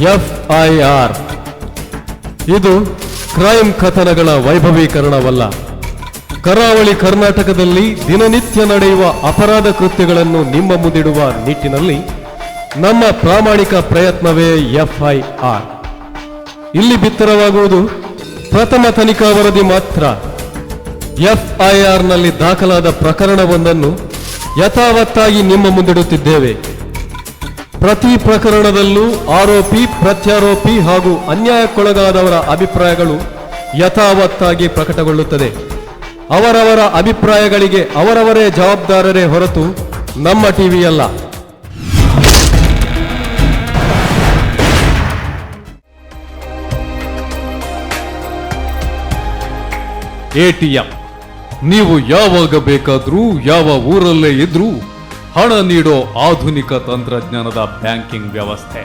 FIR. ಇದು crime ಕಥನಗಳ ವೈಭವೀಕರಣವಲ್ಲ. ಕರಾವಳಿ ಕರ್ನಾಟಕದಲ್ಲಿ ದಿನನಿತ್ಯ ನಡೆಯುವ ಅಪರಾಧ ಕೃತ್ಯಗಳನ್ನು ನಿಮ್ಮ ಮುಂದಿಡುವ ನಿಟ್ಟಿನಲ್ಲಿ ನಮ್ಮ ಪ್ರಾಮಾಣಿಕ ಪ್ರಯತ್ನವೇ FIR. ಇಲ್ಲಿ ಬಿತ್ತರವಾಗುವುದು ಪ್ರಥಮ ತನಿಖಾ ವರದಿ ಮಾತ್ರ. FIRನಲ್ಲಿ ದಾಖಲಾದ ಪ್ರಕರಣವೊಂದನ್ನು ಯಥಾವತ್ತಾಗಿ ನಿಮ್ಮ ಮುಂದಿಡುತ್ತಿದ್ದೇವೆ. ಪ್ರತಿ ಪ್ರಕರಣದಲ್ಲೂ ಆರೋಪಿ, ಪ್ರತ್ಯಾರೋಪಿ ಹಾಗೂ ಅನ್ಯಾಯಕ್ಕೊಳಗಾದವರ ಅಭಿಪ್ರಾಯಗಳು ಯಥಾವತ್ತಾಗಿ ಪ್ರಕಟಗೊಳ್ಳುತ್ತದೆ. ಅವರವರ ಅಭಿಪ್ರಾಯಗಳಿಗೆ ಅವರವರೇ ಜವಾಬ್ದಾರರೇ ಹೊರತು ನಮ್ಮ ಟಿವಿಯಲ್ಲ. ATM. ನೀವು ಯಾವಾಗ ಬೇಕಾದ್ರೂ ಯಾವ ಊರಲ್ಲೇ ಇದ್ರೂ ಹಣ ನೀಡೋ ಆಧುನಿಕ ತಂತ್ರಜ್ಞಾನದ ಬ್ಯಾಂಕಿಂಗ್ ವ್ಯವಸ್ಥೆ.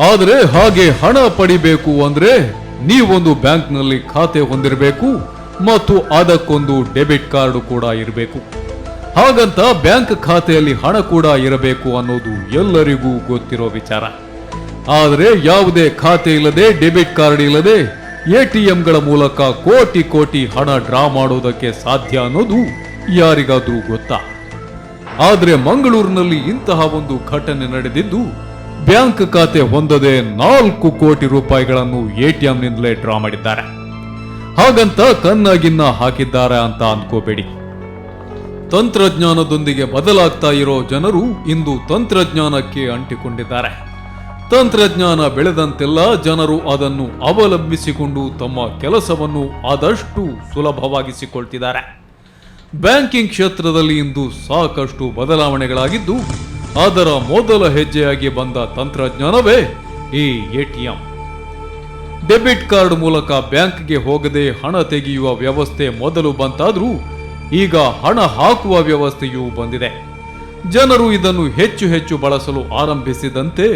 ಆದರೆ ಹಾಗೆ ಹಣ ಪಡಿಬೇಕು ಅಂದ್ರೆ ನೀವೊಂದು ಬ್ಯಾಂಕ್ನಲ್ಲಿ ಖಾತೆ ಹೊಂದಿರಬೇಕು ಮತ್ತು ಅದಕ್ಕೊಂದು ಡೆಬಿಟ್ ಕಾರ್ಡ್ ಕೂಡ ಇರಬೇಕು. ಹಾಗಂತ ಬ್ಯಾಂಕ್ ಖಾತೆಯಲ್ಲಿ ಹಣ ಕೂಡ ಇರಬೇಕು ಅನ್ನೋದು ಎಲ್ಲರಿಗೂ ಗೊತ್ತಿರೋ ವಿಚಾರ. ಆದರೆ ಯಾವುದೇ ಖಾತೆ ಇಲ್ಲದೆ, ಡೆಬಿಟ್ ಕಾರ್ಡ್ ಇಲ್ಲದೆ ATMಗಳ ಮೂಲಕ ಕೋಟಿ ಕೋಟಿ ಹಣ ಡ್ರಾ ಮಾಡೋದಕ್ಕೆ ಸಾಧ್ಯ ಅನ್ನೋದು ಯಾರಿಗಾದ್ರೂ ಗೊತ್ತಾ? ಆದರೆ ಮಂಗಳೂರಿನಲ್ಲಿ ಇಂತಹ ಒಂದು ಘಟನೆ ನಡೆದಿದ್ದು, ಬ್ಯಾಂಕ್ ಖಾತೆ ಹೊಂದದೆ 4 ಕೋಟಿ ರೂಪಾಯಿಗಳನ್ನು ATMನಿಂದಲೇ ಡ್ರಾ ಮಾಡಿದ್ದಾರೆ. ಹಾಗಂತ ಕನ್ನಾಗಿನ್ನ ಹಾಕಿದ್ದಾರೆ ಅಂತ ಅನ್ಕೋಬೇಡಿ. ತಂತ್ರಜ್ಞಾನದೊಂದಿಗೆ ಬದಲಾಗ್ತಾ ಇರೋ ಜನರು ಇಂದು ತಂತ್ರಜ್ಞಾನಕ್ಕೆ ಅಂಟಿಕೊಂಡಿದ್ದಾರೆ. ತಂತ್ರಜ್ಞಾನ ಬೆಳೆದಂತೆಲ್ಲ ಜನರು ಅದನ್ನು ಅವಲಂಬಿಸಿಕೊಂಡು ತಮ್ಮ ಕೆಲಸವನ್ನು ಆದಷ್ಟು ಸುಲಭವಾಗಿಸಿಕೊಳ್ತಿದ್ದಾರೆ. ಬ್ಯಾಂಕಿಂಗ್ ಕ್ಷೇತ್ರದಲ್ಲಿ ಇಂದು ಸಾಕಷ್ಟು ಬದಲಾವಣೆಗಳಾಗಿದ್ದು, ಅದರ ಮೊದಲ ಹೆಜ್ಜೆಯಾಗಿ ಬಂದ ತಂತ್ರಜ್ಞಾನವೇ ಈ ATM. ಡೆಬಿಟ್ ಕಾರ್ಡ್ ಮೂಲಕ ಬ್ಯಾಂಕ್ಗೆ ಹೋಗದೆ ಹಣ ತೆಗೆಯುವ ವ್ಯವಸ್ಥೆ ಮೊದಲು ಬಂತಾದ್ರೂ ಈಗ ಹಣ ಹಾಕುವ ವ್ಯವಸ್ಥೆಯೂ ಬಂದಿದೆ. ಜನರು ಇದನ್ನು ಹೆಚ್ಚು ಹೆಚ್ಚು ಬಳಸಲು ಆರಂಭಿಸಿದಂತೆ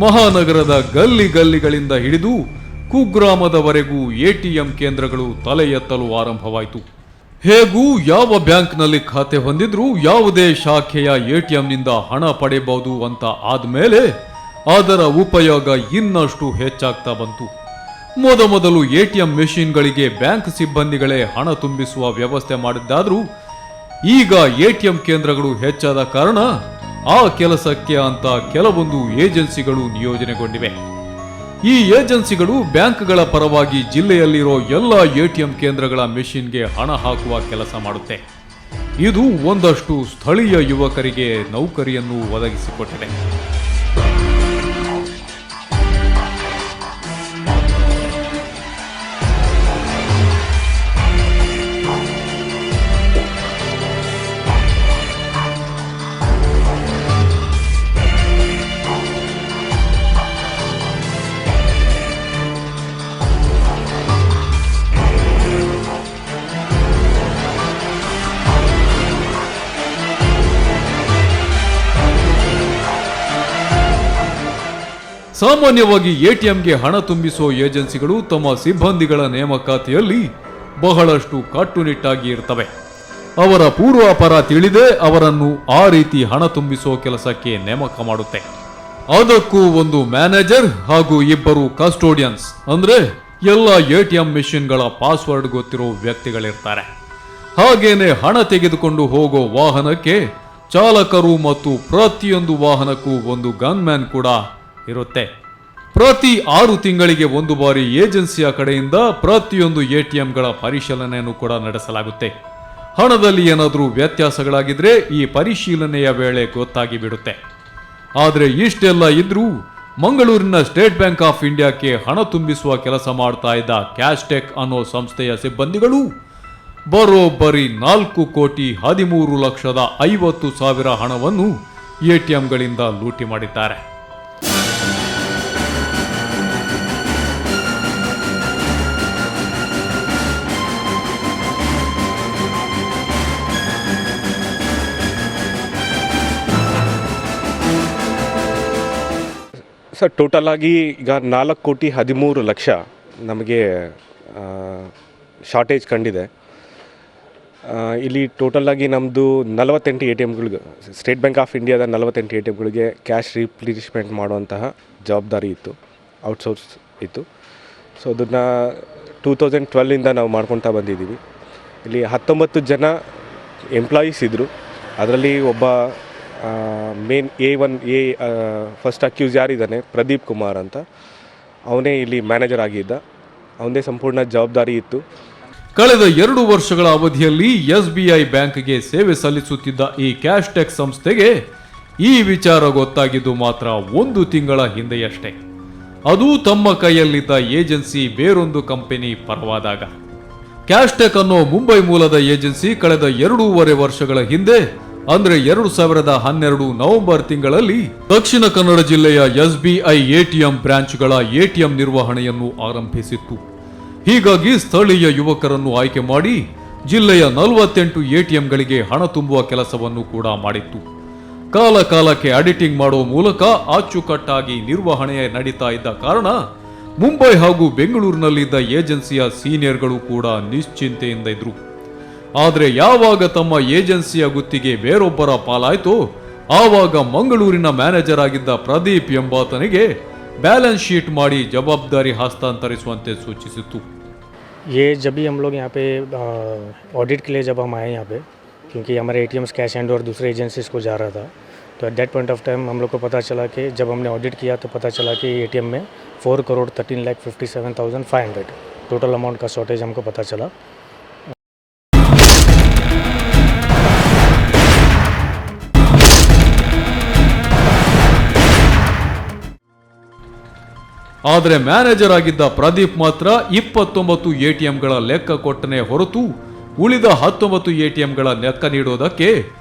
ಮಹಾನಗರದ ಗಲ್ಲಿ ಗಲ್ಲಿಗಳಿಂದ ಹಿಡಿದು ಕುಗ್ರಾಮದವರೆಗೂ ATM ಕೇಂದ್ರಗಳು ತಲೆ ಎತ್ತಲು ಆರಂಭವಾಯಿತು. ಹೇಗೂ ಯಾವ ಬ್ಯಾಂಕ್ನಲ್ಲಿ ಖಾತೆ ಹೊಂದಿದ್ರೂ ಯಾವುದೇ ಶಾಖೆಯ ATMನಿಂದ ಹಣ ಪಡೆಯಬಹುದು ಅಂತ ಆದ್ಮೇಲೆ ಅದರ ಉಪಯೋಗ ಇನ್ನಷ್ಟು ಹೆಚ್ಚಾಗ್ತಾ ಬಂತು. ಮೊದಲು ATM ಮೆಷಿನ್ಗಳಿಗೆ ಬ್ಯಾಂಕ್ ಸಿಬ್ಬಂದಿಗಳೇ ಹಣ ತುಂಬಿಸುವ ವ್ಯವಸ್ಥೆ ಮಾಡಿದ್ದಾದ್ರೂ ಈಗ ATM ಕೇಂದ್ರಗಳು ಹೆಚ್ಚಾದ ಕಾರಣ ಆ ಕೆಲಸಕ್ಕೆ ಅಂತ ಕೆಲವೊಂದು ಏಜೆನ್ಸಿಗಳು ನಿಯೋಜನೆಗೊಂಡಿವೆ. ಈ ಏಜೆನ್ಸಿಗಳು ಬ್ಯಾಂಕ್ಗಳ ಪರವಾಗಿ ಜಿಲ್ಲೆಯಲ್ಲಿರೋ ಎಲ್ಲ ATM ಕೇಂದ್ರಗಳ ಮೆಷಿನ್ಗೆ ಹಣ ಹಾಕುವ ಕೆಲಸ ಮಾಡುತ್ತೆ. ಇದು ಒಂದಷ್ಟು ಸ್ಥಳೀಯ ಯುವಕರಿಗೆ ನೌಕರಿಯನ್ನು ಒದಗಿಸಿಕೊಟ್ಟಿದೆ. ಸಾಮಾನ್ಯವಾಗಿ ATMಗೆ ಹಣ ತುಂಬಿಸುವ ಏಜೆನ್ಸಿಗಳು ತಮ್ಮ ಸಿಬ್ಬಂದಿಗಳ ನೇಮಕಾತಿಯಲ್ಲಿ ಬಹಳಷ್ಟು ಕಟ್ಟುನಿಟ್ಟಾಗಿ ಇರ್ತವೆ. ಅವರ ಪೂರ್ವಾಪರ ತಿಳಿದೇ ಅವರನ್ನು ಆ ರೀತಿ ಹಣ ತುಂಬಿಸುವ ಕೆಲಸಕ್ಕೆ ನೇಮಕ ಮಾಡುತ್ತೆ. ಅದಕ್ಕೂ ಒಂದು ಮ್ಯಾನೇಜರ್ ಹಾಗೂ 2 ಕಸ್ಟೋಡಿಯನ್ಸ್ ಅಂದ್ರೆ ಎಲ್ಲ ATM ಮೆಷಿನ್ಗಳ ಪಾಸ್ವರ್ಡ್ ಗೊತ್ತಿರೋ ವ್ಯಕ್ತಿಗಳಿರ್ತಾರೆ. ಹಾಗೇನೆ ಹಣ ತೆಗೆದುಕೊಂಡು ಹೋಗೋ ವಾಹನಕ್ಕೆ ಚಾಲಕರು ಮತ್ತು ಪ್ರತಿಯೊಂದು ವಾಹನಕ್ಕೂ ಒಂದು ಗನ್ಮ್ಯಾನ್ ಕೂಡ ಇರುತ್ತೆ. ಪ್ರತಿ 6 ತಿಂಗಳಿಗೆ ಒಂದು ಬಾರಿ ಏಜೆನ್ಸಿಯ ಕಡೆಯಿಂದ ಪ್ರತಿಯೊಂದು ATMಗಳ ಪರಿಶೀಲನೆಯನ್ನು ಕೂಡ ನಡೆಸಲಾಗುತ್ತೆ. ಹಣದಲ್ಲಿ ಏನಾದರೂ ವ್ಯತ್ಯಾಸಗಳಾಗಿದ್ರೆ ಈ ಪರಿಶೀಲನೆಯ ವೇಳೆ ಗೊತ್ತಾಗಿ ಬಿಡುತ್ತೆ. ಆದರೆ ಇಷ್ಟೆಲ್ಲ ಇದ್ರೂ ಮಂಗಳೂರಿನ ಸ್ಟೇಟ್ ಬ್ಯಾಂಕ್ ಆಫ್ ಇಂಡಿಯಾಕ್ಕೆ ಹಣ ತುಂಬಿಸುವ ಕೆಲಸ ಮಾಡ್ತಾ ಇದ್ದ ಕ್ಯಾಶ್ಟೆಕ್ ಅನ್ನೋ ಸಂಸ್ಥೆಯ ಸಿಬ್ಬಂದಿಗಳು ಬರೋಬ್ಬರಿ 4,13,50,000 ಹಣವನ್ನು ATMಗಳಿಂದ ಲೂಟಿ ಮಾಡಿದ್ದಾರೆ. ಸರ್ ಟೋಟಲ್ ಆಗಿ ಈಗ 4,13,00,000 ನಮಗೆ ಶಾರ್ಟೇಜ್ ಕಂಡಿದೆ. ಇಲ್ಲಿ ಟೋಟಲಾಗಿ ನಮ್ಮದು 48 ATMಗಳಿಗೆ, ಸ್ಟೇಟ್ ಬ್ಯಾಂಕ್ ಆಫ್ ಇಂಡಿಯಾದ 48 ATMಗಳಿಗೆ ಕ್ಯಾಶ್ ರೀಪ್ಲೇಸ್ಮೆಂಟ್ ಮಾಡುವಂತಹ ಜವಾಬ್ದಾರಿ ಇತ್ತು, ಔಟ್ಸೋರ್ಸ್ ಇತ್ತು. ಸೊ ಅದನ್ನು 2012ಇಂದ ನಾವು ಮಾಡ್ಕೊತಾ ಬಂದಿದ್ದೀವಿ. ಇಲ್ಲಿ 19 ಜನ ಎಂಪ್ಲಾಯೀಸ್ ಇದ್ದರು. ಅದರಲ್ಲಿ ಒಬ್ಬ ಮೇನ್ ಫಸ್ಟ್ ಅಕ್ಯೂಸ್ ಯಾರಿದ್ದಾನೆ ಪ್ರದೀಪ್ ಕುಮಾರ್ ಅಂತ, ಅವನೇ ಇಲ್ಲಿ ಮ್ಯಾನೇಜರ್ ಆಗಿದ್ದ. ಅವನದೇ ಸಂಪೂರ್ಣ ಜವಾಬ್ದಾರಿ ಇತ್ತು. ಕಳೆದ 2 ವರ್ಷಗಳ ಅವಧಿಯಲ್ಲಿ SBI ಬ್ಯಾಂಕ್ಗೆ ಸೇವೆ ಸಲ್ಲಿಸುತ್ತಿದ್ದ ಈ ಕ್ಯಾಶ್ಟೆಕ್ ಸಂಸ್ಥೆಗೆ ಈ ವಿಚಾರ ಗೊತ್ತಾಗಿದ್ದು ಮಾತ್ರ 1 ತಿಂಗಳ ಹಿಂದೆಯಷ್ಟೇ. ಅದು ತಮ್ಮ ಕೈಯಲ್ಲಿದ್ದ ಏಜೆನ್ಸಿ ಬೇರೊಂದು ಕಂಪನಿ ಪರವಾದಾಗ. ಕ್ಯಾಶ್ಟೆಕ್ ಅನ್ನೋ ಮುಂಬೈ ಮೂಲದ ಏಜೆನ್ಸಿ ಕಳೆದ 2.5 ವರ್ಷಗಳ ಹಿಂದೆ ಅಂದ್ರೆ 2012 ನವೆಂಬರ್ ತಿಂಗಳಲ್ಲಿ ದಕ್ಷಿಣ ಕನ್ನಡ ಜಿಲ್ಲೆಯ SBI ATM ಬ್ರಾಂಚ್ಗಳ ATM ನಿರ್ವಹಣೆಯನ್ನು ಆರಂಭಿಸಿತ್ತು. ಹೀಗಾಗಿ ಸ್ಥಳೀಯ ಯುವಕರನ್ನು ಆಯ್ಕೆ ಮಾಡಿ ಜಿಲ್ಲೆಯ 48 ATMಗಳಿಗೆ ಹಣ ತುಂಬುವ ಕೆಲಸವನ್ನು ಕೂಡ ಮಾಡಿತ್ತು. ಕಾಲ ಕಾಲಕ್ಕೆ ಆಡಿಟಿಂಗ್ ಮಾಡುವ ಮೂಲಕ ಅಚ್ಚುಕಟ್ಟಾಗಿ ನಿರ್ವಹಣೆ ನಡೀತಾ ಇದ್ದ ಕಾರಣ ಮುಂಬೈ ಹಾಗೂ ಬೆಂಗಳೂರಿನಲ್ಲಿದ್ದ ಏಜೆನ್ಸಿಯ ಸೀನಿಯರ್ಗಳು ಕೂಡ ನಿಶ್ಚಿಂತೆಯಿಂದ ಇದ್ರು. ಆದರೆ ಯಾವಾಗ ತಮ್ಮ ಏಜೆನ್ಸಿಯ ಗುತ್ತಿಗೆ ಬೇರೊಬ್ಬರ ಪಾಲಾಯ್ತೋ ಆವಾಗ ಮಂಗಳೂರಿನ ಮ್ಯಾನೇಜರ್ ಆಗಿದ್ದ ಪ್ರದೀಪ್ ಎಂಬಾತನಿಗೆ ಬ್ಯಾಲೆನ್ಸ್ ಶೀಟ್ ಮಾಡಿ ಜವಾಬ್ದಾರಿ ಹಸ್ತಾಂತರಿಸುವಂತೆ ಸೂಚಿಸಿತು. ये जब भी हम लोग यहाँ पे ऑडिट के लिए जब हम आए यहाँ पे, क्योंकि हमारे ATMs कैश एंड और दूसरे एजेंसीज को जा रहा था, तो at that point of time हम लोग को पता चला कि जब हमने ऑडिट किया तो पता चला कि ATM में 4,13,57,500 टोटल अमाउंट का शॉर्टेज हमको पता चला. ಆದರೆ ಮ್ಯಾನೇಜರ್ ಆಗಿದ್ದ ಪ್ರದೀಪ್ ಮಾತ್ರ 29 ATMಗಳ ಲೆಕ್ಕ ಕೊಟ್ಟನೆ ಹೊರತು ಉಳಿದ 19 ATMಗಳ ಲೆಕ್ಕ ನೀಡೋದಕ್ಕೆ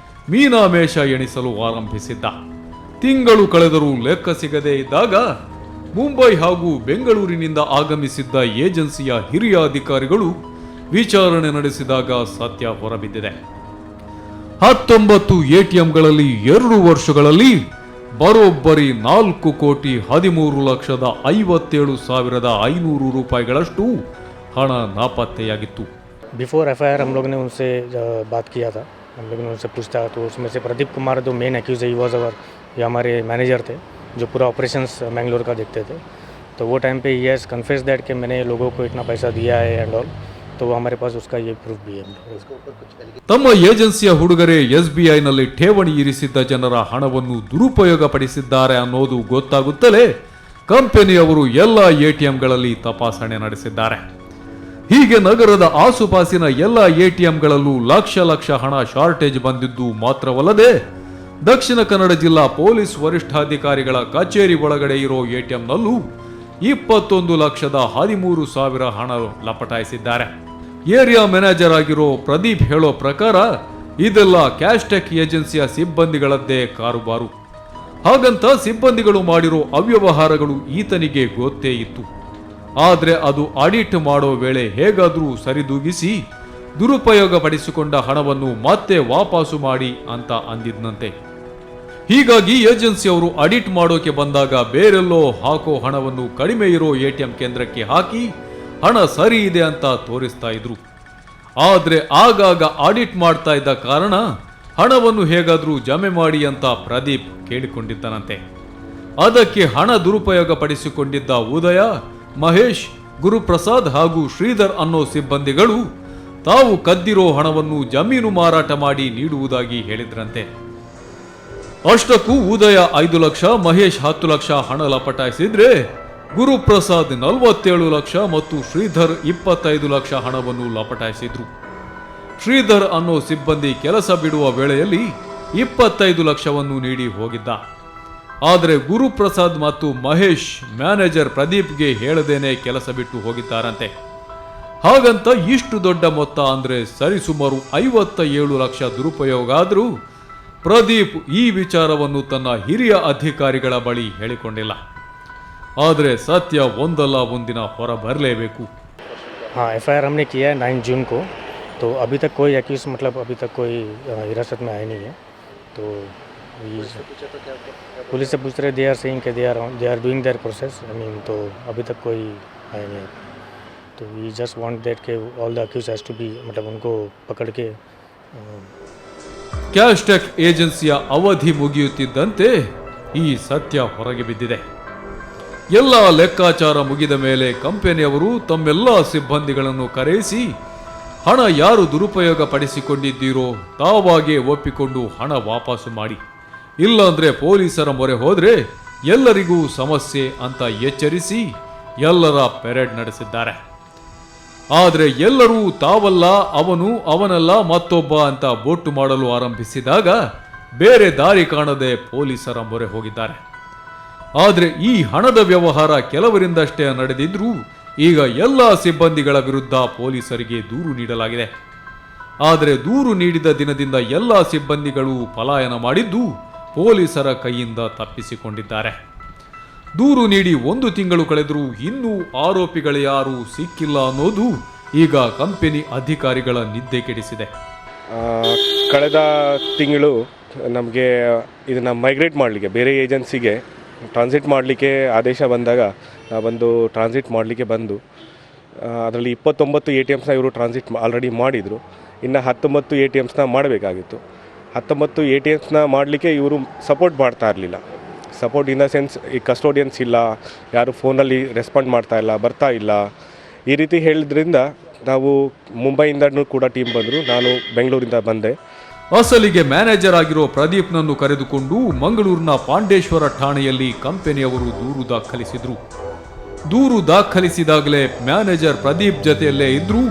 ಮೀನಾಮೇಷ ಎಣಿಸಲು ಆರಂಭಿಸಿದ್ದ. ತಿಂಗಳು ಕಳೆದರೂ ಲೆಕ್ಕ ಸಿಗದೇ ಇದ್ದಾಗ ಮುಂಬೈ ಹಾಗೂ ಬೆಂಗಳೂರಿನಿಂದ ಆಗಮಿಸಿದ್ದ ಏಜೆನ್ಸಿಯ ಹಿರಿಯ ಅಧಿಕಾರಿಗಳು ವಿಚಾರಣೆ ನಡೆಸಿದಾಗ ಸತ್ಯ ಹೊರಬಿದ್ದಿದೆ. 19 ATMಗಳಲ್ಲಿ 2 ವರ್ಷಗಳಲ್ಲಿ ಬರೋಬ್ಬರಿ 4,13,57,500 ರೂಪಾಯಿಗಳಷ್ಟು ಹಣ ನಾಪತ್ತೆಯಾಗಿತ್ತು. बिफोर FIR हम लोग ने उनसे बात किया था, हम लोग ने उनसे पूछा तो उसमें से प्रदीप कुमार जो मेन एक्यूज है, वॉज अवर, ये हमारे मैनेजर थे जो पूरा ऑपरेशंस मैंगलोर का देखते थे. तो वो टाइम पे ही हैज कन्फेस दैट कि मैंने लोगों को इतना पैसा दिया है एंड ऑल. तो वो हमारे पास उसका ये प्रूफ भी है. ತಮ್ಮ ಏಜೆನ್ಸಿಯ ಹುಡುಗರೇ SBIನಲ್ಲಿ ಠೇವಣಿ ಇರಿಸಿದ್ದ ಜನರ ಹಣವನ್ನು ದುರುಪಯೋಗ ಪಡಿಸಿದ್ದಾರೆ ಅನ್ನೋದು ಗೊತ್ತಾಗುತ್ತಲೇ ಕಂಪನಿಯವರು ಎಲ್ಲ ATMಗಳಲ್ಲಿ ತಪಾಸಣೆ ನಡೆಸಿದ್ದಾರೆ. ಹೀಗೆ ನಗರದ ಆಸುಪಾಸಿನ ಎಲ್ಲ ATMಗಳಲ್ಲೂ ಲಕ್ಷ ಹಣ ಶಾರ್ಟೇಜ್ ಬಂದಿದ್ದು ಮಾತ್ರವಲ್ಲದೆ ದಕ್ಷಿಣ ಕನ್ನಡ ಜಿಲ್ಲಾ ಪೊಲೀಸ್ ವರಿಷ್ಠಾಧಿಕಾರಿಗಳ ಕಚೇರಿ ಒಳಗಡೆ ಇರೋ ATMನಲ್ಲೂ 21,13,000 ಹಣ ಲಪಟಾಯಿಸಿದ್ದಾರೆ. ಏರಿಯಾ ಮ್ಯಾನೇಜರ್ ಆಗಿರೋ ಪ್ರದೀಪ್ ಹೇಳೋ ಪ್ರಕಾರ ಇದೆಲ್ಲ ಕ್ಯಾಶ್ಟೆಕ್ ಏಜೆನ್ಸಿಯ ಸಿಬ್ಬಂದಿಗಳದ್ದೇ ಕಾರುಬಾರು. ಹಾಗಂತ ಸಿಬ್ಬಂದಿಗಳು ಮಾಡಿರೋ ಅವ್ಯವಹಾರಗಳು ಈತನಿಗೆ ಗೊತ್ತೇ ಇತ್ತು. ಆದರೆ ಅದು ಆಡಿಟ್ ಮಾಡೋ ವೇಳೆ ಹೇಗಾದ್ರೂ ಸರಿದೂಗಿಸಿ ದುರುಪಯೋಗ ಪಡಿಸಿಕೊಂಡ ಹಣವನ್ನು ಮತ್ತೆ ವಾಪಸು ಮಾಡಿ ಅಂತ ಅಂದಿದ್ನಂತೆ. ಹೀಗಾಗಿ ಏಜೆನ್ಸಿಯವರು ಆಡಿಟ್ ಮಾಡೋಕೆ ಬಂದಾಗ ಬೇರೆಲ್ಲೋ ಹಾಕೋ ಹಣವನ್ನು ಕಡಿಮೆ ಇರೋ ATM ಕೇಂದ್ರಕ್ಕೆ ಹಾಕಿ ಹಣ ಸರಿ ಇದೆ ಅಂತ ತೋರಿಸ್ತಾ ಇದ್ರು. ಆದ್ರೆ ಆಗಾಗ ಆಡಿಟ್ ಮಾಡ್ತಾ ಇದ್ದ ಕಾರಣ ಹಣವನ್ನು ಹೇಗಾದ್ರೂ ಜಮೆ ಮಾಡಿ ಅಂತ ಪ್ರದೀಪ್ ಕೇಳಿಕೊಂಡಿದ್ದನಂತೆ. ಅದಕ್ಕೆ ಹಣ ದುರುಪಯೋಗ ಪಡಿಸಿಕೊಂಡಿದ್ದ ಉದಯ, ಮಹೇಶ್, ಗುರುಪ್ರಸಾದ್ ಹಾಗೂ ಶ್ರೀಧರ್ ಅನ್ನೋ ಸಿಬ್ಬಂದಿಗಳು ತಾವು ಕದ್ದಿರೋ ಹಣವನ್ನು ಜಮೀನು ಮಾರಾಟ ಮಾಡಿ ನೀಡುವುದಾಗಿ ಹೇಳಿದ್ರಂತೆ. ಅಷ್ಟಕ್ಕೂ ಉದಯ 5 ಲಕ್ಷ, ಮಹೇಶ್ 10 ಲಕ್ಷ ಹಣ ಲಪಟಾಯಿಸಿದ್ರೆ ಗುರುಪ್ರಸಾದ್ 47 ಲಕ್ಷ ಮತ್ತು ಶ್ರೀಧರ್ 25 ಲಕ್ಷ ಹಣವನ್ನು ಲಪಟಾಯಿಸಿದ್ರು. ಶ್ರೀಧರ್ ಅನ್ನೋ ಸಿಬ್ಬಂದಿ ಕೆಲಸ ಬಿಡುವ ವೇಳೆಯಲ್ಲಿ 25 ಲಕ್ಷವನ್ನು ನೀಡಿ ಹೋಗಿದ್ದ. ಆದರೆ ಗುರುಪ್ರಸಾದ್ ಮತ್ತು ಮಹೇಶ್ ಮ್ಯಾನೇಜರ್ ಪ್ರದೀಪ್ಗೆ ಹೇಳದೇನೆ ಕೆಲಸ ಬಿಟ್ಟು ಹೋಗಿದ್ದಾರಂತೆ. ಹಾಗಂತ ಇಷ್ಟು ದೊಡ್ಡ ಮೊತ್ತ ಅಂದ್ರೆ ಸರಿಸುಮಾರು 57 ಲಕ್ಷ ದುರುಪಯೋಗ ಆದರೂ ಪ್ರದೀಪ್ ಈ ವಿಚಾರವನ್ನು ತನ್ನ ಹಿರಿಯ ಅಧಿಕಾರಿಗಳ ಬಳಿ ಹೇಳಿಕೊಂಡಿಲ್ಲ. ಆದರೆ ಸತ್ಯ ಒಂದಲ್ಲ ಒಂದಿನ ಹೊರ ಬರಲೇಬೇಕು. हाँ, FIR हमने किया है 9 जून को. तो अभी तक कोई एक्यूज मतलब अभी तक कोई हिरासत में आया नहीं है. तो पुलिस से पूछ रहे, दे आर सेइंग कि they are doing their process. I mean तो अभी तक कोई है नहीं। तो वी जस्ट वांट दैट कि all the accuse has to be, मतलब उनको पकड़ के ಕ್ಯಾಶ್ಟೆಕ್ ಏಜೆನ್ಸಿಯ ಅವಧಿ ಮುಗಿಯುತ್ತಿದ್ದಂತೆ ಈ ಸತ್ಯ ಹೊರಗೆ ಬಿದ್ದಿದೆ. ಎಲ್ಲ ಲೆಕ್ಕಾಚಾರ ಮುಗಿದ ಮೇಲೆ ಕಂಪನಿಯವರು ತಮ್ಮೆಲ್ಲ ಸಿಬ್ಬಂದಿಗಳನ್ನು ಕರೆಯಿಸಿ ಹಣ ಯಾರು ದುರುಪಯೋಗ ಪಡಿಸಿಕೊಂಡಿದ್ದೀರೋ ತಾವಾಗೇ ಒಪ್ಪಿಕೊಂಡು ಹಣ ವಾಪಸು ಮಾಡಿ, ಇಲ್ಲಾಂದ್ರೆ ಪೊಲೀಸರ ಮೊರೆ ಹೋದ್ರೆ ಎಲ್ಲರಿಗೂ ಸಮಸ್ಯೆ ಅಂತ ಎಚ್ಚರಿಸಿ ಎಲ್ಲರ ಪೆರೇಡ್ ನಡೆಸಿದ್ದಾರೆ. ಆದರೆ ಎಲ್ಲರೂ ತಾವಲ್ಲ, ಅವನು ಅವನಲ್ಲ ಮತ್ತೊಬ್ಬ ಅಂತ ಬೊಟ್ಟು ಮಾಡಲು ಆರಂಭಿಸಿದಾಗ ಬೇರೆ ದಾರಿ ಕಾಣದೆ ಪೊಲೀಸರ ಮೊರೆ ಹೋಗಿದ್ದಾರೆ. ಆದರೆ ಈ ಹಣದ ವ್ಯವಹಾರ ಕೆಲವರಿಂದಷ್ಟೇ ನಡೆದಿದ್ರೂ ಈಗ ಎಲ್ಲ ಸಿಬ್ಬಂದಿಗಳ ವಿರುದ್ಧ ಪೊಲೀಸರಿಗೆ ದೂರು ನೀಡಲಾಗಿದೆ. ಆದರೆ ದೂರು ನೀಡಿದ ದಿನದಿಂದ ಎಲ್ಲ ಸಿಬ್ಬಂದಿಗಳು ಪಲಾಯನ ಮಾಡಿದ್ದು ಪೊಲೀಸರ ಕೈಯಿಂದ ತಪ್ಪಿಸಿಕೊಂಡಿದ್ದಾರೆ. ದೂರು ನೀಡಿ 1 ತಿಂಗಳು ಕಳೆದರೂ ಇನ್ನೂ ಆರೋಪಿಗಳು ಯಾರೂ ಸಿಕ್ಕಿಲ್ಲ ಅನ್ನೋದು ಈಗ ಕಂಪನಿ ಅಧಿಕಾರಿಗಳ ನಿದ್ದೆ ಕೆಡಿಸಿದೆ. ಕಳೆದ ತಿಂಗಳು ನಮಗೆ ಇದನ್ನು ಮೈಗ್ರೇಟ್ ಮಾಡಲಿಕ್ಕೆ ಬೇರೆ ಏಜೆನ್ಸಿಗೆ ಟ್ರಾನ್ಸಿಟ್ ಮಾಡಲಿಕ್ಕೆ ಆದೇಶ ಬಂದಾಗ ನಾವೊಂದು ಟ್ರಾನ್ಸಿಟ್ ಮಾಡಲಿಕ್ಕೆ ಬಂದು ಅದರಲ್ಲಿ 29 ATMsನ ಇವರು ಟ್ರಾನ್ಸಿಟ್ ಆಲ್ರೆಡಿ ಮಾಡಿದರು. ಇನ್ನು 19 ATMsನ ಮಾಡಬೇಕಾಗಿತ್ತು. 19 ATMsನ ಮಾಡಲಿಕ್ಕೆ ಇವರು ಸಪೋರ್ಟ್ ಮಾಡ್ತಾ ಇರಲಿಲ್ಲ. ಸಪೋರ್ಟ್ ಇನ್ ದ ಸೆನ್ಸ್ ಈ ಕಸ್ಟೋಡಿಯನ್ಸ್ ಇಲ್ಲ, ಯಾರು ಫೋನಲ್ಲಿ ರೆಸ್ಪಾಂಡ್ ಮಾಡ್ತಾ ಇಲ್ಲ, ಬರ್ತಾ ಇಲ್ಲ, ಈ ರೀತಿ ಹೇಳಿದ್ರಿಂದ ನಾವು ಮುಂಬೈಯಿಂದನೂ ಕೂಡ ಟೀಮ್ ಬಂದರು, ನಾನು ಬೆಂಗಳೂರಿಂದ ಬಂದೆ. ಅಸಲಿಗೆ ಮ್ಯಾನೇಜರ್ ಆಗಿರೋ ಪ್ರದೀಪ್ನನ್ನು ಕರೆದುಕೊಂಡು ಮಂಗಳೂರಿನ ಪಾಂಡೇಶ್ವರ ಠಾಣೆಯಲ್ಲಿ ಕಂಪನಿಯವರು ದೂರು ದಾಖಲಿಸಿದ್ರು. ದೂರು ದಾಖಲಿಸಿದಾಗಲೇ ಮ್ಯಾನೇಜರ್ ಪ್ರದೀಪ್ ಜೊತೆಯಲ್ಲೇ ಇದ್ರೂ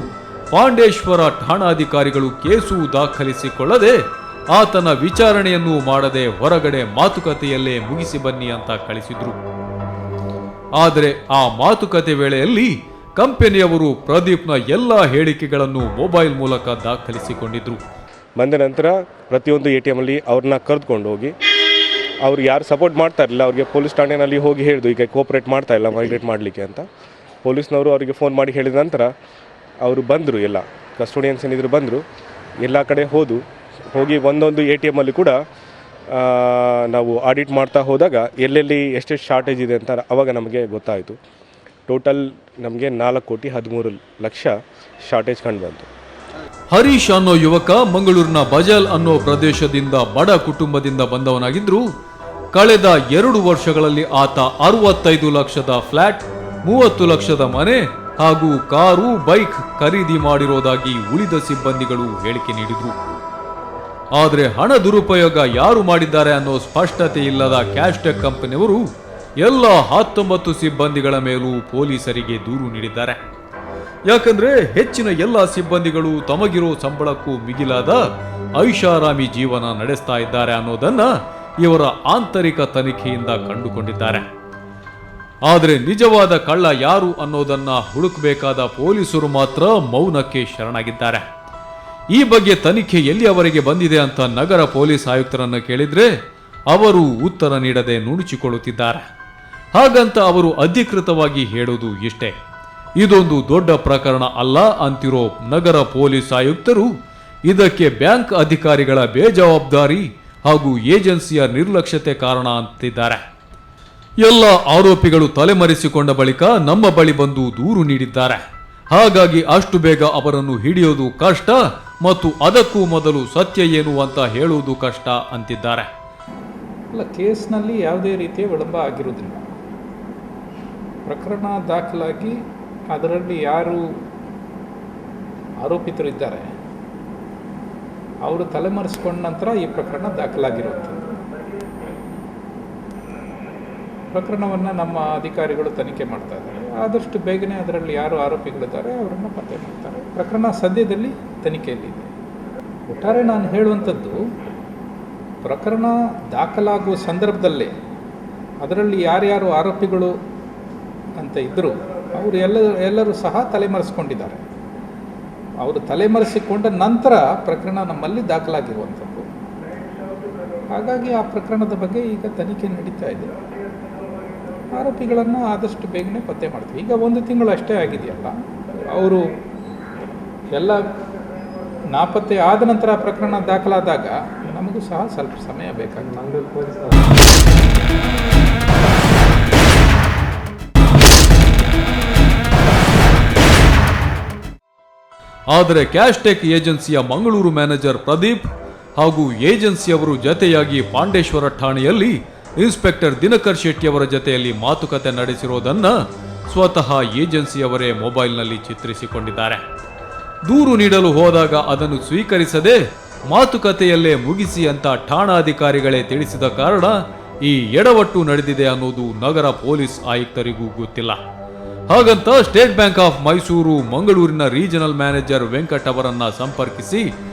ಪಾಂಡೇಶ್ವರ ಠಾಣಾಧಿಕಾರಿಗಳು ಕೇಸು ದಾಖಲಿಸಿಕೊಳ್ಳದೆ ಆತನ ವಿಚಾರಣೆಯನ್ನು ಮಾಡದೆ ಹೊರಗಡೆ ಮಾತುಕತೆಯಲ್ಲೇ ಮುಗಿಸಿ ಬನ್ನಿ ಅಂತ ಕಳಿಸಿದ್ರು. ಆದರೆ ಆ ಮಾತುಕತೆ ವೇಳೆಯಲ್ಲಿ ಕಂಪನಿಯವರು ಪ್ರದೀಪ್ನ ಎಲ್ಲ ಹೇಳಿಕೆಗಳನ್ನು ಮೊಬೈಲ್ ಮೂಲಕ ದಾಖಲಿಸಿಕೊಂಡಿದ್ರು. ಬಂದ ನಂತರ ಪ್ರತಿಯೊಂದು ATM ಅಲ್ಲಿ ಅವ್ರನ್ನ ಕರೆದುಕೊಂಡು ಹೋಗಿ ಅವ್ರು ಯಾರು ಸಪೋರ್ಟ್ ಮಾಡ್ತಾ ಇರಲಿಲ್ಲ ಅವ್ರಿಗೆ ಪೊಲೀಸ್ ಠಾಣೆಯಲ್ಲಿ ಹೋಗಿ ಹೇಳಿದ್ರು, ಈಗ ಕೋಆಪ್ರೇಟ್ ಮಾಡ್ತಾ ಇಲ್ಲ ಮೈಗ್ರೇಟ್ ಮಾಡಲಿಕ್ಕೆ ಅಂತ. ಪೊಲೀಸ್ನವರು ಅವರಿಗೆ ಫೋನ್ ಮಾಡಿ ಹೇಳಿದ ನಂತರ ಅವರು ಬಂದರು, ಎಲ್ಲ ಕಸ್ಟೋಡಿಯನ್ಸ್ ಏನಿದ್ರು ಬಂದರು, ಎಲ್ಲ ಕಡೆ ಹೋಗಿ ಒಂದೊಂದು ATM ಅಲ್ಲಿ ಕೂಡ ನಾವು ಆಡಿಟ್ ಮಾಡ್ತಾ ಹೋದಾಗ ಎಲ್ಲೆಲ್ಲಿ ಎಷ್ಟೆಷ್ಟು ಶಾರ್ಟೇಜ್ ಇದೆ ಅಂತ ಅವಾಗ ನಮಗೆ ಗೊತ್ತಾಯಿತು. ಟೋಟಲ್ ನಮಗೆ 4,13,00,000 ಶಾರ್ಟೇಜ್ ಕಂಡು ಬಂತು. ಹರೀಶ್ ಅನ್ನೋ ಯುವಕ ಮಂಗಳೂರಿನ ಬಜಲ್ ಅನ್ನೋ ಪ್ರದೇಶದಿಂದ ಬಡ ಕುಟುಂಬದಿಂದ ಬಂದವನಾಗಿದ್ರು. ಕಳೆದ 2 ವರ್ಷಗಳಲ್ಲಿ ಆತ 65 ಲಕ್ಷದ ಫ್ಲಾಟ್, 30 ಲಕ್ಷದ ಮನೆ ಹಾಗೂ ಕಾರು, ಬೈಕ್ ಖರೀದಿ ಮಾಡಿರೋದಾಗಿ ಉಳಿದ ಸಿಬ್ಬಂದಿಗಳು ಹೇಳಿಕೆ ನೀಡಿದ್ರು. ಆದರೆ ಹಣ ದುರುಪಯೋಗ ಯಾರು ಮಾಡಿದ್ದಾರೆ ಅನ್ನೋ ಸ್ಪಷ್ಟತೆ ಇಲ್ಲದ ಕ್ಯಾಶ್ಟೆಕ್ ಕಂಪನಿಯವರು ಎಲ್ಲ 19 ಸಿಬ್ಬಂದಿಗಳ ಮೇಲೂ ಪೊಲೀಸರಿಗೆ ದೂರು ನೀಡಿದ್ದಾರೆ. ಯಾಕಂದ್ರೆ ಹೆಚ್ಚಿನ ಎಲ್ಲ ಸಿಬ್ಬಂದಿಗಳು ತಮಗಿರೋ ಸಂಬಳಕ್ಕೂ ಮಿಗಿಲಾದ ಐಷಾರಾಮಿ ಜೀವನ ನಡೆಸ್ತಾ ಇದ್ದಾರೆ ಅನ್ನೋದನ್ನ ಇವರ ಆಂತರಿಕ ತನಿಖೆಯಿಂದ ಕಂಡುಕೊಂಡಿದ್ದಾರೆ. ಆದರೆ ನಿಜವಾದ ಕಳ್ಳ ಯಾರು ಅನ್ನೋದನ್ನ ಹುಡುಕಬೇಕಾದ ಪೊಲೀಸರು ಮಾತ್ರ ಮೌನಕ್ಕೆ ಶರಣಾಗಿದ್ದಾರೆ. ಈ ಬಗ್ಗೆ ತನಿಖೆ ಎಲ್ಲಿಯವರೆಗೆ ಬಂದಿದೆ ಅಂತ ನಗರ ಪೊಲೀಸ್ ಆಯುಕ್ತರನ್ನು ಕೇಳಿದ್ರೆ ಅವರು ಉತ್ತರ ನೀಡದೆ ನುಣುಚಿಕೊಳ್ಳುತ್ತಿದ್ದಾರೆ. ಹಾಗಂತ ಅವರು ಅಧಿಕೃತವಾಗಿ ಹೇಳೋದು ಇಷ್ಟೇ, ಇದೊಂದು ದೊಡ್ಡ ಪ್ರಕರಣ ಅಲ್ಲ ಅಂತಿರೋ ನಗರ ಪೊಲೀಸ್ ಆಯುಕ್ತರು ಇದಕ್ಕೆ ಬ್ಯಾಂಕ್ ಅಧಿಕಾರಿಗಳ ಬೇಜವಾಬ್ದಾರಿ ಹಾಗೂ ಏಜೆನ್ಸಿಯ ನಿರ್ಲಕ್ಷ್ಯತೆ ಕಾರಣ ಅಂತಿದ್ದಾರೆ. ಎಲ್ಲ ಆರೋಪಿಗಳು ತಲೆಮರೆಸಿಕೊಂಡ ಬಳಿಕ ನಮ್ಮ ಬಳಿ ಬಂದು ದೂರು ನೀಡಿದ್ದಾರೆ. ಹಾಗಾಗಿ ಅಷ್ಟು ಬೇಗ ಅವರನ್ನು ಹಿಡಿಯೋದು ಕಷ್ಟ ಮತ್ತು ಅದಕ್ಕೂ ಮೊದಲು ಸತ್ಯ ಏನು ಅಂತ ಹೇಳುವುದು ಕಷ್ಟ ಅಂತಿದ್ದಾರೆ. ಅಲ್ಲ, ಕೇಸ್ನಲ್ಲಿ ಯಾವುದೇ ರೀತಿಯ ವಿಳಂಬ ಆಗಿರುವುದಿಲ್ಲ. ಪ್ರಕರಣ ದಾಖಲಾಗಿ ಅದರಲ್ಲಿ ಯಾರು ಆರೋಪಿತರಿದ್ದಾರೆ ಅವರು ತಲೆಮರೆಸಿಕೊಂಡ ನಂತರ ಈ ಪ್ರಕರಣ ದಾಖಲಾಗಿರುವಂಥದ್ದು. ಪ್ರಕರಣವನ್ನು ನಮ್ಮ ಅಧಿಕಾರಿಗಳು ತನಿಖೆ ಮಾಡ್ತಾ ಇದ್ದಾರೆ. ಆದಷ್ಟು ಬೇಗನೆ ಅದರಲ್ಲಿ ಯಾರು ಆರೋಪಿಗಳಿದ್ದಾರೆ ಅವರನ್ನು ಪತ್ತೆ ಮಾಡ್ತಾರೆ. ಪ್ರಕರಣ ಸದ್ಯದಲ್ಲಿ ತನಿಖೆಯಲ್ಲಿದೆ. ಒಟ್ಟಾರೆ ನಾನು ಹೇಳುವಂಥದ್ದು, ಪ್ರಕರಣ ದಾಖಲಾಗುವ ಸಂದರ್ಭದಲ್ಲೇ ಅದರಲ್ಲಿ ಯಾರ್ಯಾರು ಆರೋಪಿಗಳು ಅಂತ ಇದ್ದರು ಅವರು ಎಲ್ಲರೂ ಸಹ ತಲೆಮರೆಸಿಕೊಂಡಿದ್ದಾರೆ. ಅವರು ತಲೆಮರೆಸಿಕೊಂಡ ನಂತರ ಪ್ರಕರಣ ನಮ್ಮಲ್ಲಿ ದಾಖಲಾಗಿರುವಂಥದ್ದು. ಹಾಗಾಗಿ ಆ ಪ್ರಕರಣದ ಬಗ್ಗೆ ಈಗ ತನಿಖೆ ನಡೀತಾ ಇದೆ. ಆರೋಪಿಗಳನ್ನು ಆದಷ್ಟು ಬೇಗನೆ ಪತ್ತೆ ಮಾಡ್ತೀವಿ. ಈಗ 1 ತಿಂಗಳು ಅಷ್ಟೇ ಆಗಿದೆಯಲ್ಲ, ಅವರು ಎಲ್ಲ ನಾಪತ್ತೆ ಆದ ನಂತರ ಪ್ರಕರಣ ದಾಖಲಾದಾಗ ನಮಗೂ ಸಹ ಸ್ವಲ್ಪ ಸಮಯ ಬೇಕಾಗ್ತದೆ. ಆದರೆ ಕ್ಯಾಶ್ಟೆಕ್ ಏಜೆನ್ಸಿಯ ಮಂಗಳೂರು ಮ್ಯಾನೇಜರ್ ಪ್ರದೀಪ್ ಹಾಗೂ ಏಜೆನ್ಸಿಯವರು ಜತೆಯಾಗಿ ಪಾಂಡೇಶ್ವರ ಠಾಣೆಯಲ್ಲಿ ಇನ್ಸ್ಪೆಕ್ಟರ್ ದಿನಕರ್ ಶೆಟ್ಟಿಯವರ ಜತೆಯಲ್ಲಿ ಮಾತುಕತೆ ನಡೆಸಿರೋದನ್ನ ಸ್ವತಃ ಏಜೆನ್ಸಿಯವರೇ ಮೊಬೈಲ್ನಲ್ಲಿ ಚಿತ್ರಿಸಿಕೊಂಡಿದ್ದಾರೆ. ದೂರು ನೀಡಲು ಹೋದಾಗ ಅದನ್ನು ಸ್ವೀಕರಿಸದೆ ಮಾತುಕತೆಯಲ್ಲೇ ಮುಗಿಸಿ ಅಂತ ಠಾಣಾಧಿಕಾರಿಗಳೇ ತಿಳಿಸಿದ ಕಾರಣ ಈ ಎಡವಟ್ಟು ನಡೆದಿದೆ ಅನ್ನೋದು ನಗರ ಪೊಲೀಸ್ ಆಯುಕ್ತರಿಗೂ ಗೊತ್ತಿಲ್ಲ. ಹಾಗಂತ ಸ್ಟೇಟ್ ಬ್ಯಾಂಕ್ ಆಫ್ ಮೈಸೂರು ಮಂಗಳೂರಿನ ರೀಜನಲ್ ಮ್ಯಾನೇಜರ್ ವೆಂಕಟ್ ಅವರನ್ನ ಸಂಪರ್ಕಿಸಿ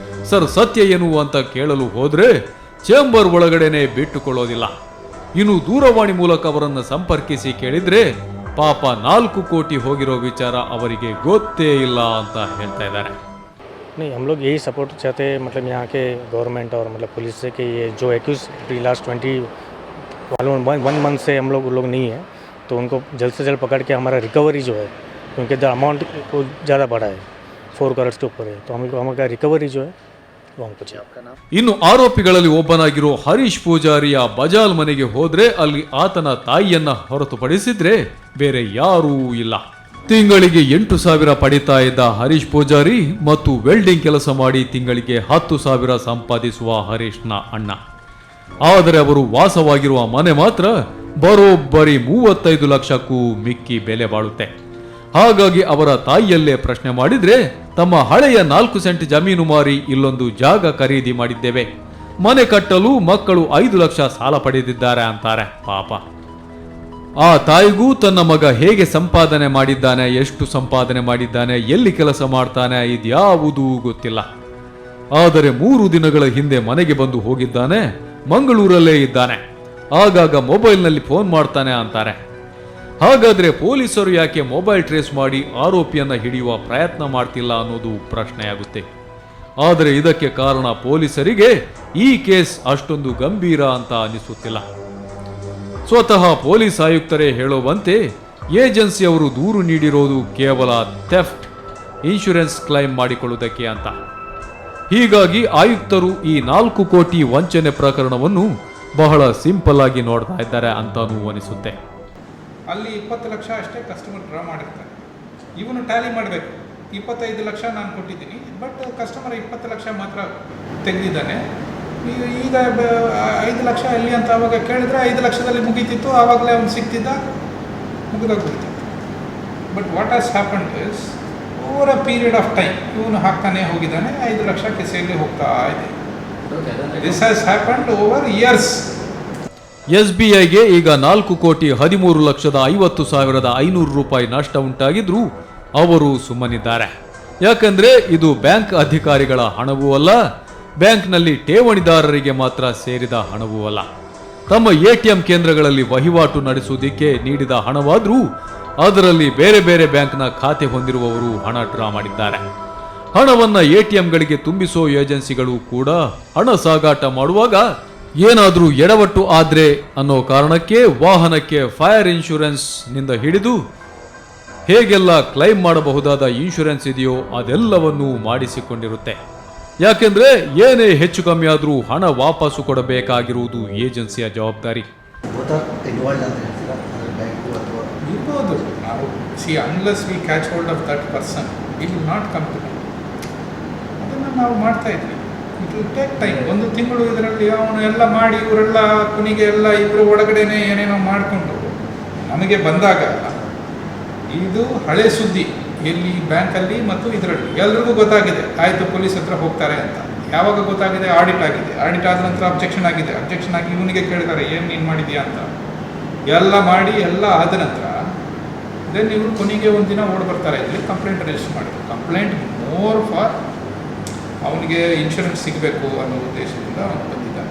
ಸರ್ ಸತ್ಯ ಏನು ಅಂತ ಕೇಳಲು ಹೋದ್ರೆ ಚೇಂಬರ್ ಒಳಗಡೆನೆ ಬಿಟ್ಟುಕೊಳ್ಳೋದಿಲ್ಲ. ಇನ್ನು ದೂರವಾಣಿ ಮೂಲಕ ಅವರನ್ನು ಸಂಪರ್ಕಿಸಿ ಕೇಳಿದ್ರೆ ಪಾಪ 4 ಕೋಟಿ ಹೋಗಿರೋ ವಿಚಾರ ಅವರಿಗೆ ಗೊತ್ತೇ ಇಲ್ಲ ಅಂತ ಹೇಳ್ತಾ ಇದ್ದಾರೆ. नहीं, हम लोग यही सपोर्ट चाहते हैं, मतलब यहाँ के गवर्नमेंट और मतलब पुलिस से कि ये जो एक्यूज लास्ट 1 मंथ से हम लोग नहीं है, तो उनको जल्द से जल्द पकड़ के हमारा रिकवरी जो है, क्योंकि द अमाउंट को ज़्यादा बढ़ा है, 4 करोड़ के ऊपर है, तो हम लोग हमारा रिकवरी जो है वो हमको चाहिए. आपका नाम? ಇನ್ನು ಆರೋಪಿಗಳಲ್ಲಿ ಒಬ್ಬನಾಗಿರೋ ಹರೀಶ್ ಪೂಜಾರಿಯ ಬಜಾಲ್ ಮನೆಗೆ ಹೋದ್ರೆ ಅಲ್ಲಿ ಆತನ ತಾಯಿಯನ್ನ ಹೊರತುಪಡಿಸಿದ್ರೆ ಬೇರೆ ಯಾರೂ ಇಲ್ಲ. ತಿಂಗಳಿಗೆ 8,000 ಪಡಿತಾ ಇದ್ದ ಹರೀಶ್ ಪೂಜಾರಿ ಮತ್ತು ವೆಲ್ಡಿಂಗ್ ಕೆಲಸ ಮಾಡಿ ತಿಂಗಳಿಗೆ 10,000 ಸಂಪಾದಿಸುವ ಹರೀಶ್ನ ಅಣ್ಣ. ಆದರೆ ಅವರು ವಾಸವಾಗಿರುವ ಮನೆ ಮಾತ್ರ ಬರೋಬ್ಬರಿ 35 ಲಕ್ಷಕ್ಕೂ ಮಿಕ್ಕಿ ಬೆಲೆ ಬಾಳುತ್ತೆ. ಹಾಗಾಗಿ ಅವರ ತಾಯಿಯಲ್ಲೇ ಪ್ರಶ್ನೆ ಮಾಡಿದ್ರೆ ತಮ್ಮ ಹಳೆಯ 4 ಸೆಂಟ್ ಜಮೀನು ಮಾರಿ ಇಲ್ಲೊಂದು ಜಾಗ ಖರೀದಿ ಮಾಡಿದ್ದೇವೆ, ಮನೆ ಕಟ್ಟಲು ಮಕ್ಕಳು 5 ಲಕ್ಷ ಸಾಲ ಪಡೆದಿದ್ದಾರೆ ಅಂತಾರೆ. ಪಾಪ ಆ ತಾಯಿಗೂ ತನ್ನ ಮಗ ಹೇಗೆ ಸಂಪಾದನೆ ಮಾಡಿದ್ದಾನೆ, ಎಷ್ಟು ಸಂಪಾದನೆ ಮಾಡಿದ್ದಾನೆ, ಎಲ್ಲಿ ಕೆಲಸ ಮಾಡ್ತಾನೆ ಇದ್ಯಾವುದೂ ಗೊತ್ತಿಲ್ಲ. ಆದರೆ 3 ದಿನಗಳ ಹಿಂದೆ ಮನೆಗೆ ಬಂದು ಹೋಗಿದ್ದಾನೆ, ಮಂಗಳೂರಲ್ಲೇ ಇದ್ದಾನೆ, ಆಗಾಗ ಮೊಬೈಲ್ನಲ್ಲಿ ಫೋನ್ ಮಾಡ್ತಾನೆ ಅಂತಾರೆ. ಹಾಗಾದ್ರೆ ಪೊಲೀಸರು ಯಾಕೆ ಮೊಬೈಲ್ ಟ್ರೇಸ್ ಮಾಡಿ ಆರೋಪಿಯನ್ನ ಹಿಡಿಯುವ ಪ್ರಯತ್ನ ಮಾಡ್ತಿಲ್ಲ ಅನ್ನೋದು ಪ್ರಶ್ನೆಯಾಗುತ್ತೆ. ಆದರೆ ಇದಕ್ಕೆ ಕಾರಣ ಪೊಲೀಸರಿಗೆ ಈ ಕೇಸ್ ಅಷ್ಟೊಂದು ಗಂಭೀರ ಅಂತ ಅನಿಸುತ್ತಿಲ್ಲ. ಸ್ವತಃ ಪೊಲೀಸ್ ಆಯುಕ್ತರೇ ಹೇಳುವಂತೆ ಏಜೆನ್ಸಿಯವರು ದೂರು ನೀಡಿರೋದು ಕೇವಲ ಥೆಫ್ಟ್, ಇನ್ಶೂರೆನ್ಸ್ ಕ್ಲೈಮ್ ಮಾಡಿಕೊಳ್ಳುವುದಕ್ಕೆ ಅಂತ. ಹೀಗಾಗಿ ಆಯುಕ್ತರು ಈ 4 ಕೋಟಿ ವಂಚನೆ ಪ್ರಕರಣವನ್ನು ಬಹಳ ಸಿಂಪಲ್ ಆಗಿ ನೋಡ್ತಾ ಇದ್ದಾರೆ ಅಂತಾನೂ ಅನಿಸುತ್ತೆ. ಅಲ್ಲಿ 20 ಲಕ್ಷ ಅಷ್ಟೇ ಕಸ್ಟಮರ್ ಡ್ರಾ ಮಾಡಿರ್ತಾರೆ. ಇವನು ಟ್ಯಾಲಿ ಮಾಡಬೇಕು, 25 ಲಕ್ಷ ನಾನು ಕೊಟ್ಟಿದ್ದೀನಿ, ಬಟ್ ಕಸ್ಟಮರ್ 20 ಲಕ್ಷ ಮಾತ್ರ ತೆಗೆದಿದ್ದಾನೆ. ಈಗ 5 ಲಕ್ಷ ಎಲ್ಲಿ ಅಂತ ಅವಾಗ ಕೇಳಿದ್ರೆ 5 ಲಕ್ಷದಲ್ಲಿ ಮುಗೀತಿತ್ತು, ಆವಾಗಲೇ ಅವ್ನು ಸಿಗ್ತಿದ್ದ, ಮುಗಿದೋಗ್ಬಿಡ್ತಿತ್ತು. But what has happened is over a period of time ಇವನು ಹಾಕ್ತಾನೆ ಹೋಗಿದ್ದಾನೆ, 5 ಲಕ್ಷ ಕಿಸೆಯಲ್ಲಿ ಹೋಗ್ತಾ ಇದೆ. This has happened over years. SBIಗೆ ಈಗ 4 ಕೋಟಿ 13,50,500 ರೂಪಾಯಿ ನಷ್ಟ ಉಂಟಾಗಿದ್ರೂ ಅವರು ಸುಮ್ಮನಿದ್ದಾರೆ. ಯಾಕಂದ್ರೆ ಇದು ಬ್ಯಾಂಕ್ ಅಧಿಕಾರಿಗಳ ಹಣವೂ ಅಲ್ಲ, ಬ್ಯಾಂಕ್ನಲ್ಲಿ ಠೇವಣಿದಾರರಿಗೆ ಮಾತ್ರ ಸೇರಿದ ಹಣವೂ ಅಲ್ಲ. ತಮ್ಮ ATM ಕೇಂದ್ರಗಳಲ್ಲಿ ವಹಿವಾಟು ನಡೆಸುವುದಕ್ಕೆ ನೀಡಿದ ಹಣವಾದ್ರೂ ಅದರಲ್ಲಿ ಬೇರೆ ಬೇರೆ ಬ್ಯಾಂಕ್ನ ಖಾತೆ ಹೊಂದಿರುವವರು ಹಣ ಡ್ರಾ ಮಾಡಿದ್ದಾರೆ. ಹಣವನ್ನ ATMಗಳಿಗೆ ತುಂಬಿಸೋ ಏಜೆನ್ಸಿಗಳು ಕೂಡ ಹಣ ಸಾಗಾಟ ಮಾಡುವಾಗ ಏನಾದ್ರೂ ಎಡವಟ್ಟು ಆದ್ರೆ ಅನ್ನೋ ಕಾರಣಕ್ಕೆ ವಾಹನಕ್ಕೆ ಫೈರ್ ಇನ್ಶೂರೆನ್ಸ್ ನಿಂದ ಹಿಡಿದು ಹೇಗೆಲ್ಲ ಕ್ಲೈಮ್ ಮಾಡಬಹುದಾದ ಇನ್ಶೂರೆನ್ಸ್ ಇದೆಯೋ ಅದೆಲ್ಲವನ್ನೂ ಮಾಡಿಸಿಕೊಂಡಿರುತ್ತೆ. ಯಾಕೆಂದ್ರೆ ಏನೇ ಹೆಚ್ಚು ಕಮ್ಮಿ ಆದ್ರೂ ಹಣ ವಾಪಸ್ಸು ಕೊಡಬೇಕಾಗಿರುವುದು ಏಜೆನ್ಸಿಯ ಜವಾಬ್ದಾರಿ. ಇರ್ಬೋದು. ನಾವು unless we catch hold of that person we will not come to ಅದನ್ನು ನಾವು ಮಾಡ್ತಾ ಇದ್ವಿ. It will take time. 1 ತಿಂಗಳು ಇದರಲ್ಲಿ ಅವನು ಎಲ್ಲ ಮಾಡಿ ಇವರೆಲ್ಲ ಕೊನೆಗೆ ಎಲ್ಲ ಇವರು ಒಳಗಡೆನೆ ಏನೇನೋ ಮಾಡಿಕೊಂಡು ನಮಗೆ ಬಂದಾಗ ಇದು ಹಳೆ ಸುದ್ದಿ ಇಲ್ಲಿ ಬ್ಯಾಂಕಲ್ಲಿ ಮತ್ತು ಇದರಲ್ಲಿ ಎಲ್ರಿಗೂ ಗೊತ್ತಾಗಿದೆ. ಆಯಿತು ಪೊಲೀಸ್ ಹತ್ರ ಹೋಗ್ತಾರೆ ಅಂತ. ಯಾವಾಗ ಗೊತ್ತಾಗಿದೆ? ಆಡಿಟ್ ಆಗಿದೆ. ಆಡಿಟ್ ಆದ ನಂತರ ಅಬ್ಜೆಕ್ಷನ್ ಆಗಿದೆ. ಅಬ್ಜೆಕ್ಷನ್ ಆಗಿ ಇವನಿಗೆ ಕೇಳ್ತಾರೆ ಏನು ನೀನು ಮಾಡಿದ್ಯಾ ಅಂತ. ಎಲ್ಲ ಮಾಡಿ ಎಲ್ಲ ಆದ ನಂತರ ದೆನ್ ಇವರು ಕೊನೆಗೆ ಒಂದಿನ ಓಡ್ ಬರ್ತಾರೆ, ಇಲ್ಲಿ ಕಂಪ್ಲೇಂಟ್ ರಿಜಿಸ್ಟರ್ ಮಾಡಿದ್ರು. ಕಂಪ್ಲೇಂಟ್ ಮೋರ್ ಫಾರ್ ಅವನಿಗೆ ಇನ್ಶೂರೆನ್ಸ್ ಸಿಗಬೇಕು ಅನ್ನೋ ಉದ್ದೇಶದಿಂದ ಅವನು ಬಂದಿದ್ದಾನೆ.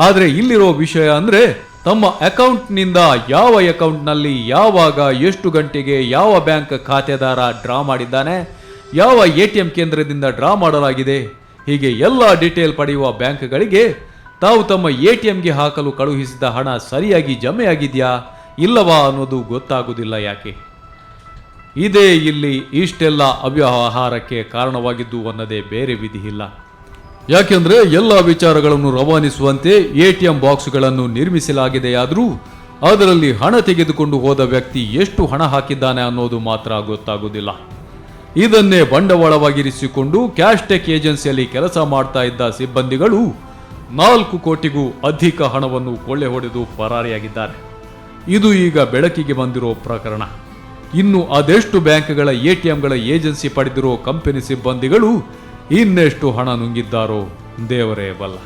ಆದರೆ ಇಲ್ಲಿರೋ ವಿಷಯ ಅಂದ್ರೆ ತಮ್ಮ ಅಕೌಂಟ್ನಿಂದ ಯಾವ ಅಕೌಂಟ್ನಲ್ಲಿ ಯಾವಾಗ ಎಷ್ಟು ಗಂಟೆಗೆ ಯಾವ ಬ್ಯಾಂಕ್ ಖಾತೆದಾರ ಡ್ರಾ ಮಾಡಿದ್ದಾನೆ, ಯಾವ ATM ಕೇಂದ್ರದಿಂದ ಡ್ರಾ ಮಾಡಲಾಗಿದೆ, ಹೀಗೆ ಎಲ್ಲ ಡೀಟೇಲ್ ಪಡೆಯುವ ಬ್ಯಾಂಕ್ಗಳಿಗೆ ತಾವು ತಮ್ಮ ATMಗೆ ಹಾಕಲು ಕಳುಹಿಸಿದ ಹಣ ಸರಿಯಾಗಿ ಜಮೆಯಾಗಿದೆಯಾ ಇಲ್ಲವಾ ಅನ್ನೋದು ಗೊತ್ತಾಗುವುದಿಲ್ಲ. ಯಾಕೆ? ಇದೇ ಇಲ್ಲಿ ಇಷ್ಟೆಲ್ಲ ಅವ್ಯವಹಾರಕ್ಕೆ ಕಾರಣವಾಗಿದ್ದು ಅನ್ನದೇ ಬೇರೆ ವಿಧಿ ಇಲ್ಲ. ಯಾಕೆಂದ್ರೆ ಎಲ್ಲ ವಿಚಾರಗಳನ್ನು ರವಾನಿಸುವಂತೆ ಎಟಿಎಂ ಬಾಕ್ಸ್ಗಳನ್ನು ನಿರ್ಮಿಸಲಾಗಿದೆಯಾದರೂ ಅದರಲ್ಲಿ ಹಣ ತೆಗೆದುಕೊಂಡು ಹೋದ ವ್ಯಕ್ತಿ ಎಷ್ಟು ಹಣ ಹಾಕಿದ್ದಾನೆ ಅನ್ನೋದು ಮಾತ್ರ ಗೊತ್ತಾಗುವುದಿಲ್ಲ. ಇದನ್ನೇ ಬಂಡವಾಳವಾಗಿರಿಸಿಕೊಂಡು ಕ್ಯಾಶ್ಟೆಕ್ ಏಜೆನ್ಸಿಯಲ್ಲಿ ಕೆಲಸ ಮಾಡ್ತಾ ಇದ್ದ ಸಿಬ್ಬಂದಿಗಳು 4 ಕೋಟಿಗೂ ಅಧಿಕ ಹಣವನ್ನು ಕೊಳ್ಳೆ ಹೊಡೆದು ಪರಾರಿಯಾಗಿದ್ದಾರೆ. ಇದು ಈಗ ಬೆಳಕಿಗೆ ಬಂದಿರೋ ಪ್ರಕರಣ. ಇನ್ನು ಅದೆಷ್ಟು ಬ್ಯಾಂಕ್ಗಳ ಎಟಿಎಂಗಳ ಏಜೆನ್ಸಿ ಪಡೆದಿರೋ ಕಂಪನಿ ಸಿಬ್ಬಂದಿಗಳು ಇನ್ನೆಷ್ಟು ಹಣ ನುಂಗಿದ್ದಾರೋ ದೇವರೇ ಬಲ್ಲ.